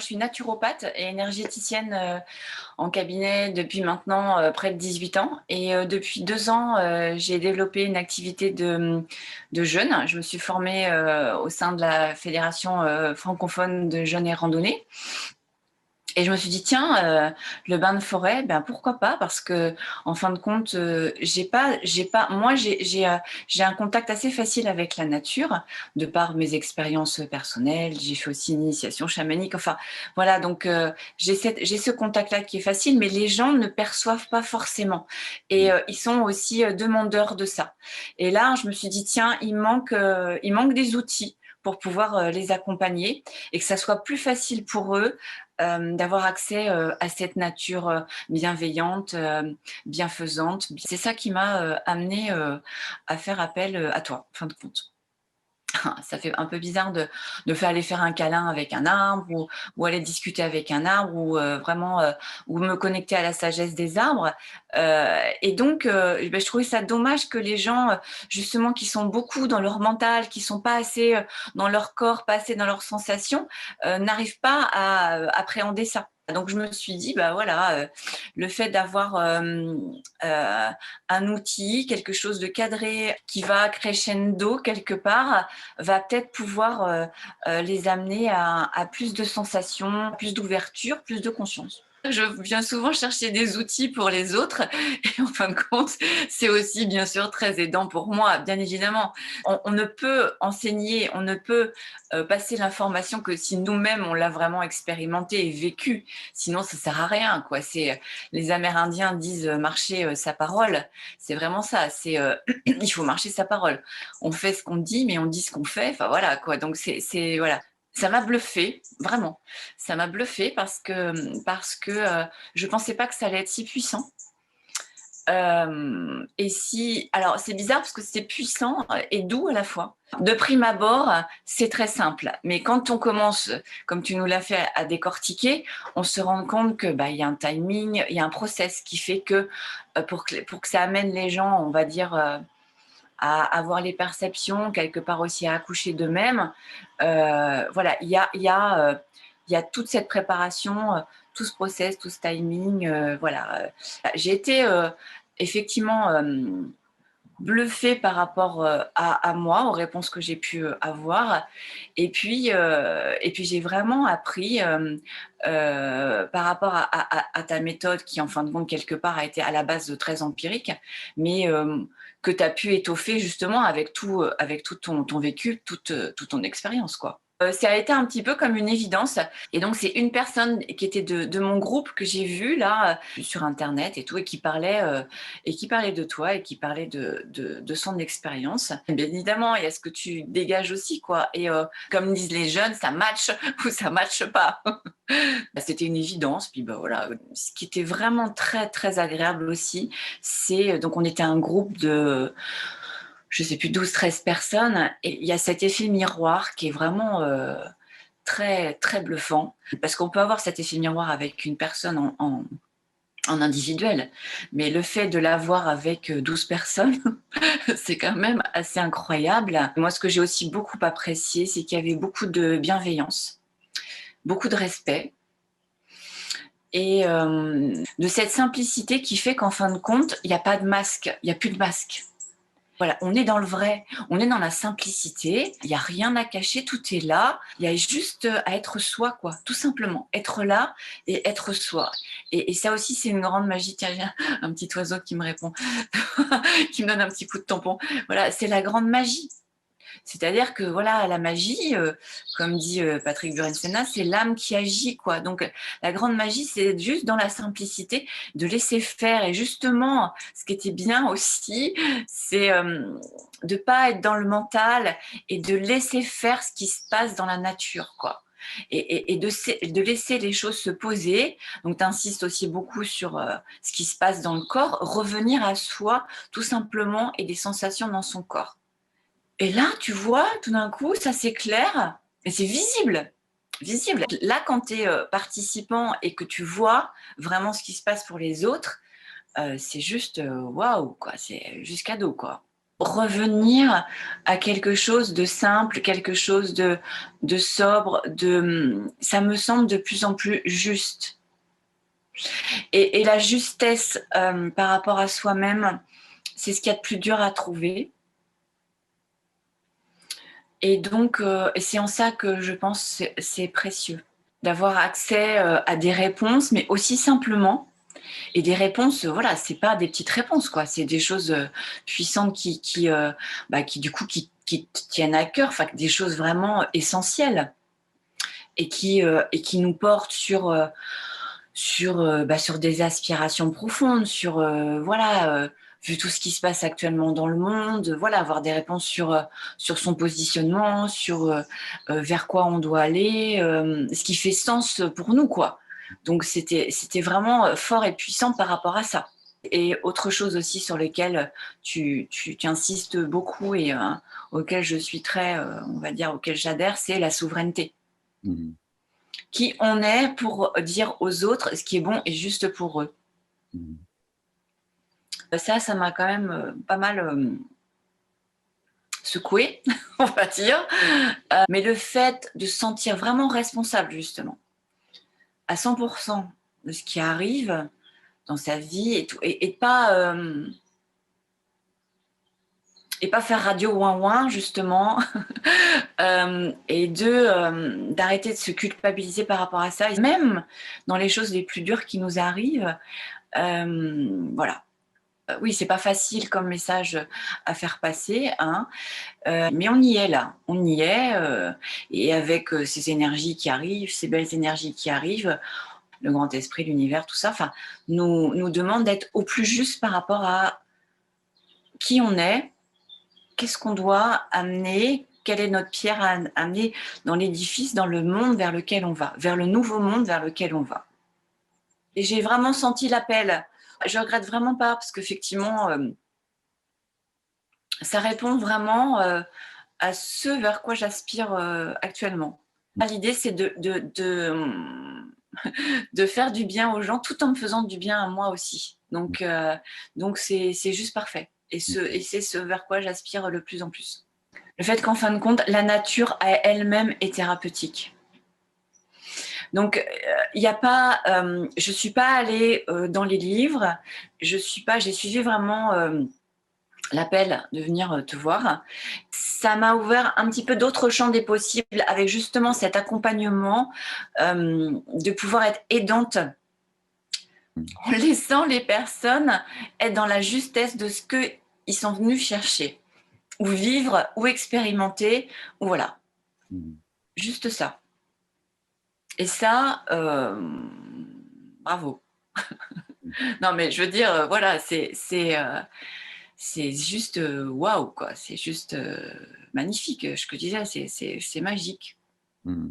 je suis naturopathe et énergéticienne en cabinet depuis maintenant près de 18 ans. Et depuis 2 ans, j'ai développé une activité de jeûne. Je me suis formée au sein de la Fédération francophone de jeûne et randonnée. Et je me suis dit, tiens, le bain de forêt, ben pourquoi pas? Parce que, en fin de compte, moi, j'ai un contact assez facile avec la nature, de par mes expériences personnelles. J'ai fait aussi une initiation chamanique. Enfin, voilà, donc j'ai ce contact-là qui est facile, mais les gens ne perçoivent pas forcément. Et ils sont aussi demandeurs de ça. Et là, je me suis dit, tiens, il manque des outils pour pouvoir les accompagner et que ça soit plus facile pour eux d'avoir accès à cette nature bienveillante, bienfaisante. C'est ça qui m'a amenée à faire appel à toi, en fin de compte. Ça fait un peu bizarre de faire aller faire un câlin avec un arbre ou aller discuter avec un arbre ou vraiment ou me connecter à la sagesse des arbres. Et donc, je trouvais ça dommage que les gens, justement, qui sont beaucoup dans leur mental, qui sont pas assez dans leur corps, pas assez dans leurs sensations, n'arrivent pas à appréhender ça. Donc je me suis dit, bah voilà, le fait d'avoir un outil, quelque chose de cadré qui va crescendo quelque part, va peut-être pouvoir les amener à plus de sensations, plus d'ouverture, plus de conscience. Je viens souvent chercher des outils pour les autres et en fin de compte, c'est aussi bien sûr très aidant pour moi, bien évidemment. On ne peut enseigner, on ne peut passer l'information que si nous-mêmes on l'a vraiment expérimenté et vécu. Sinon, ça sert à rien, quoi. Les Amérindiens disent marcher sa parole. C'est vraiment ça. Il faut marcher sa parole. On fait ce qu'on dit, mais on dit ce qu'on fait. Enfin voilà, quoi. Donc voilà. Ça m'a bluffé, vraiment. Ça m'a bluffé parce que je pensais pas que ça allait être si puissant. Alors c'est bizarre parce que c'est puissant et doux à la fois. De prime abord, c'est très simple, mais quand on commence, comme tu nous l'as fait, à décortiquer, on se rend compte que il y a un timing, il y a un process qui fait que pour que ça amène les gens, on va dire, à avoir les perceptions, quelque part aussi à accoucher d'eux-mêmes. Voilà, il y a toute cette préparation, tout ce process, tout ce timing. Voilà. J'ai été effectivement bluffée par rapport à moi, aux réponses que j'ai pu avoir. Et puis j'ai vraiment appris par rapport à ta méthode qui, en fin de compte, quelque part, a été à la base très empirique, mais que tu as pu étoffer justement avec tout ton vécu, toute ton expérience, quoi. Ça a été un petit peu comme une évidence. Et donc, c'est une personne qui était de mon groupe que j'ai vue là sur Internet et tout, et qui parlait de toi et qui parlait de son expérience. Bien évidemment, il y a ce que tu dégages aussi, quoi. Et comme disent les jeunes, ça match ou ça matche pas. C'était une évidence. Puis voilà. Ce qui était vraiment très, très agréable aussi, c'est donc on était un groupe de je sais plus, 12, 13 personnes. Et il y a cet effet miroir qui est vraiment très, très bluffant. Parce qu'on peut avoir cet effet miroir avec une personne en individuel. Mais le fait de l'avoir avec 12 personnes, c'est quand même assez incroyable. Moi, ce que j'ai aussi beaucoup apprécié, c'est qu'il y avait beaucoup de bienveillance, beaucoup de respect. Et de cette simplicité qui fait qu'en fin de compte, il n'y a pas de masque, il n'y a plus de masque. Voilà, on est dans le vrai, on est dans la simplicité, il n'y a rien à cacher, tout est là, il y a juste à être soi, quoi, tout simplement, être là et être soi. Et ça aussi, c'est une grande magie. Tiens, j'ai un petit oiseau qui me répond, qui me donne un petit coup de tampon. Voilà, c'est la grande magie. C'est-à-dire que voilà, la magie, comme dit Patrick Burensenna, c'est l'âme qui agit, quoi. Donc la grande magie, c'est d'être juste dans la simplicité, de laisser faire. Et justement, ce qui était bien aussi, c'est de pas être dans le mental et de laisser faire ce qui se passe dans la nature, quoi. Et de laisser les choses se poser. Donc, tu insistes aussi beaucoup sur ce qui se passe dans le corps, revenir à soi, tout simplement, et des sensations dans son corps. Et là, tu vois, tout d'un coup, ça s'éclaire et c'est visible. Visible. Là, quand tu es participant et que tu vois vraiment ce qui se passe pour les autres, c'est juste waouh, quoi. C'est juste cadeau, quoi. revenir à quelque chose de simple, quelque chose de sobre, ça me semble de plus en plus juste. Et la justesse par rapport à soi-même, c'est ce qu'il y a de plus dur à trouver. Et donc, c'est en ça que je pense que c'est précieux, d'avoir accès à des réponses, mais aussi simplement. Et des réponses, voilà, c'est pas des petites réponses, quoi. C'est des choses puissantes qui du coup, qui te tiennent à cœur, enfin, des choses vraiment essentielles et qui nous portent sur des aspirations profondes, vu tout ce qui se passe actuellement dans le monde, voilà, avoir des réponses sur son positionnement, vers quoi on doit aller, ce qui fait sens pour nous, quoi. Donc c'était vraiment fort et puissant par rapport à ça. Et autre chose aussi sur lesquelles tu insistes beaucoup et auquel je suis très, on va dire, auquel j'adhère, c'est la souveraineté. Mmh. Qui on est pour dire aux autres ce qui est bon et juste pour eux. Mmh. Ça m'a quand même pas mal secouée, on va dire. Mais le fait de se sentir vraiment responsable, justement, à 100% de ce qui arrive dans sa vie et, tout, et pas faire radio ouin-ouin, justement, et d'arrêter de se culpabiliser par rapport à ça, et même dans les choses les plus dures qui nous arrivent, voilà. Oui, c'est pas facile comme message à faire passer, hein, mais on y est là, on y est, et avec ces énergies qui arrivent, ces belles énergies qui arrivent, le grand esprit, l'univers, tout ça, enfin, nous demande d'être au plus juste par rapport à qui on est, qu'est-ce qu'on doit amener, quelle est notre pierre à amener dans l'édifice, dans le monde vers lequel on va, vers le nouveau monde vers lequel on va. Et j'ai vraiment senti l'appel. Je regrette vraiment pas parce qu'effectivement, ça répond vraiment à ce vers quoi j'aspire actuellement. L'idée, c'est de faire du bien aux gens tout en me faisant du bien à moi aussi. Donc c'est juste parfait. Et c'est ce vers quoi j'aspire le plus en plus. Le fait qu'en fin de compte, la nature à elle-même est thérapeutique. Donc, il n'y a pas, je ne suis pas allée dans les livres, j'ai suivi vraiment l'appel de venir te voir. Ça m'a ouvert un petit peu d'autres champs des possibles avec justement cet accompagnement, de pouvoir être aidante en laissant les personnes être dans la justesse de ce qu'ils sont venus chercher, ou vivre, ou expérimenter, ou voilà. Juste ça. Et ça, bravo. Non, mais je veux dire, voilà, c'est juste waouh, quoi. C'est juste magnifique. Ce que je disais, c'est magique.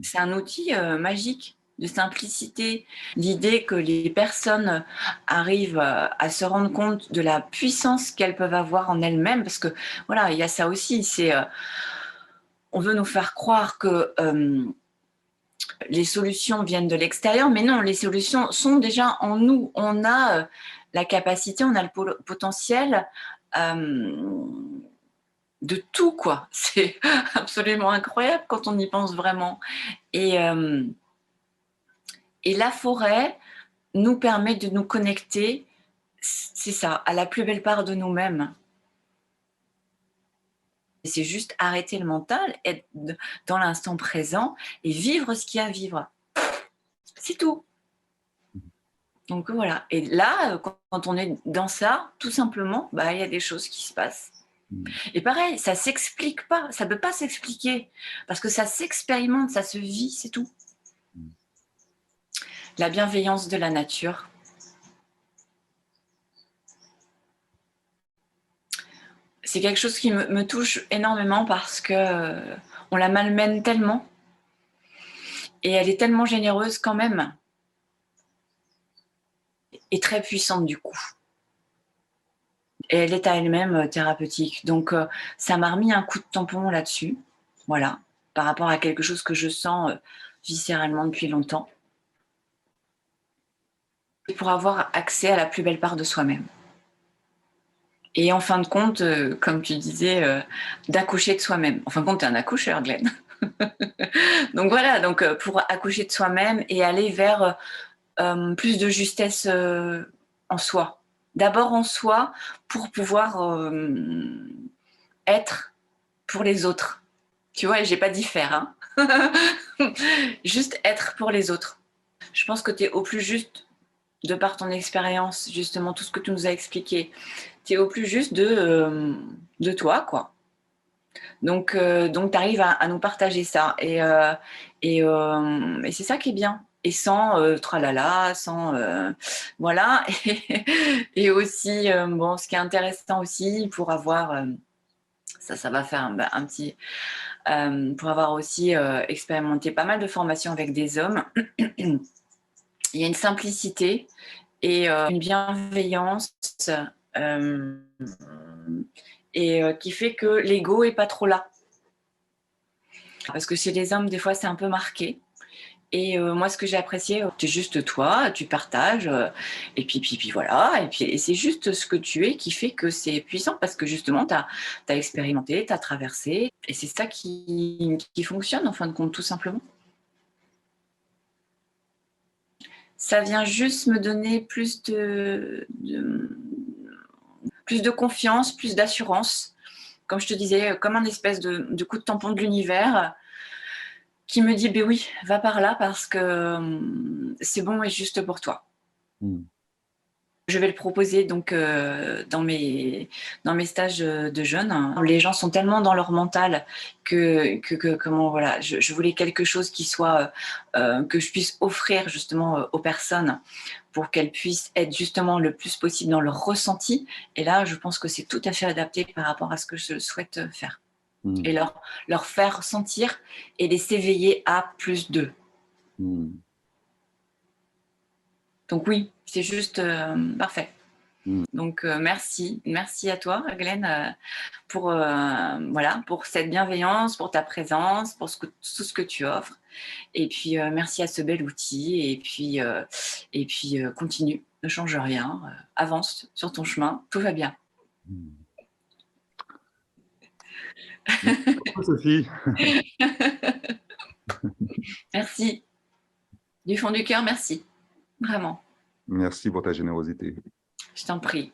C'est un outil magique de simplicité. L'idée que les personnes arrivent à se rendre compte de la puissance qu'elles peuvent avoir en elles-mêmes, parce que voilà, il y a ça aussi. On veut nous faire croire que les solutions viennent de l'extérieur, mais non, les solutions sont déjà en nous. On a la capacité, on a le potentiel de tout, quoi. C'est absolument incroyable quand on y pense vraiment. Et la forêt nous permet de nous connecter, c'est ça, à la plus belle part de nous-mêmes. Et c'est juste arrêter le mental, être dans l'instant présent et vivre ce qu'il y a à vivre. C'est tout. Donc voilà. Et là, quand on est dans ça, tout simplement, il y a des choses qui se passent. Et pareil, ça s'explique pas, ça peut pas s'expliquer, parce que ça s'expérimente, ça se vit, c'est tout. La bienveillance de la nature. C'est quelque chose qui me touche énormément parce que on la malmène tellement et elle est tellement généreuse quand même et très puissante du coup. Et elle est à elle-même thérapeutique. Donc ça m'a remis un coup de tampon là-dessus, voilà, par rapport à quelque chose que je sens viscéralement depuis longtemps. Et pour avoir accès à la plus belle part de soi-même. Et en fin de compte, comme tu disais, d'accoucher de soi-même. En fin de compte, tu es un accoucheur, Glenn. Donc voilà, donc, pour accoucher de soi-même et aller vers plus de justesse en soi. D'abord en soi pour pouvoir être pour les autres. Tu vois, j'ai pas dit faire, hein. Juste être pour les autres. Je pense que tu es au plus juste, de par ton expérience, justement, tout ce que tu nous as expliqué, tu es au plus juste de toi, quoi. Donc tu arrives à nous partager ça. Et c'est ça qui est bien. Et sans tralala, sans. Voilà. Et aussi, bon, ce qui est intéressant aussi, pour avoir. Ça va faire un petit. Pour avoir aussi expérimenté pas mal de formations avec des hommes, il y a une simplicité et une bienveillance euh, et qui fait que l'ego est pas trop là. Parce que chez les hommes, des fois, c'est un peu marqué. Et moi, ce que j'ai apprécié, tu es juste toi, tu partages, et puis voilà. Et c'est juste ce que tu es qui fait que c'est puissant parce que justement, tu as expérimenté, tu as traversé. Et c'est ça qui fonctionne, en fin de compte, tout simplement. Ça vient juste me donner plus de confiance, plus d'assurance. Comme je te disais, comme un espèce de coup de tampon de l'univers qui me dit, ben oui, va par là parce que c'est bon et juste pour toi. Je vais le proposer donc dans mes stages de jeunes. Les gens sont tellement dans leur mental que comment voilà, je voulais quelque chose qui soit que je puisse offrir justement aux personnes pour qu'elles puissent être justement le plus possible dans leur ressenti. Et là, je pense que c'est tout à fait adapté par rapport à ce que je souhaite faire et leur faire sentir et les s'éveiller à plus d'eux. Donc oui, c'est juste parfait. Donc merci à toi, Glenn, pour voilà, pour cette bienveillance, pour ta présence, pour tout ce que tu offres. Et puis merci à ce bel outil. Et puis continue, ne change rien, avance sur ton chemin, tout va bien. Merci, Sophie. Merci du fond du cœur, merci, vraiment. Merci pour ta générosité. Je t'en prie.